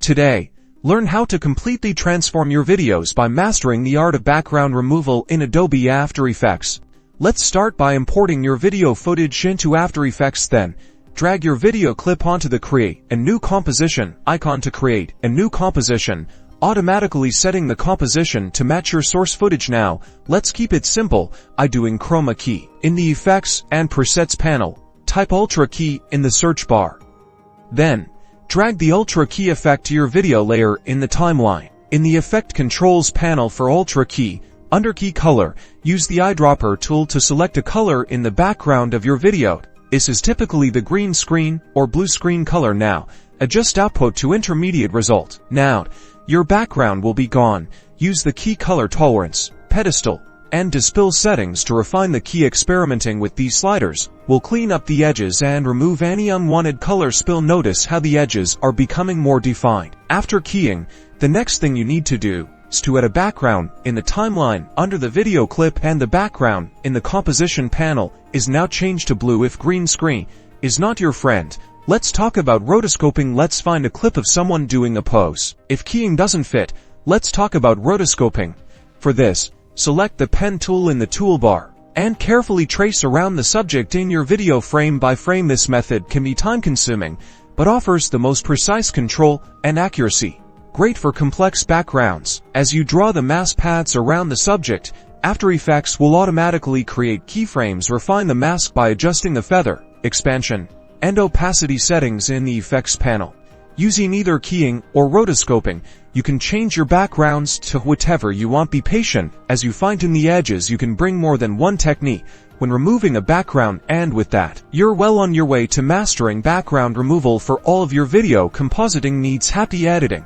Today, learn how to completely transform your videos by mastering the art of background removal in Adobe After Effects. Let's start by importing your video footage into After Effects. Then, drag your video clip onto the Create a New Composition icon to create a new composition, automatically setting the composition to match your source footage. Now, let's keep it simple. Doing Chroma Key. In the Effects and Presets panel, type Ultra Key in the search bar. Then, drag the Ultra Key effect to your video layer in the timeline. In the Effect Controls panel for Ultra Key, under Key Color, use the eyedropper tool to select a color in the background of your video. This is typically the green screen or blue screen color. Now, adjust output to intermediate result. Now, your background will be gone. Use the Key Color Tolerance, Pedestal, and Dispel settings to refine the key. Experimenting with these sliders will clean up the edges and remove any unwanted color spill. Notice how the edges are becoming more defined. After keying, the next thing you need to do is to add a background in the timeline under the video clip, and the background in the composition panel is now changed to blue if green screen is not your friend. Let's talk about rotoscoping. Let's find a clip of someone doing a pose. If keying doesn't fit, let's talk about rotoscoping. For this, select the pen tool in the toolbar and carefully trace around the subject in your video frame by frame. This method can be time-consuming, but offers the most precise control and accuracy. Great for complex backgrounds. As you draw the mask paths around the subject, After Effects will automatically create keyframes. Refine the mask by adjusting the feather, expansion, and opacity settings in the Effects panel. Using either keying or rotoscoping, you can change your backgrounds to whatever you want. Be patient, as you fine-tune the edges. You can bring more than one technique when removing a background, and with that, you're well on your way to mastering background removal for all of your video compositing needs. Happy editing!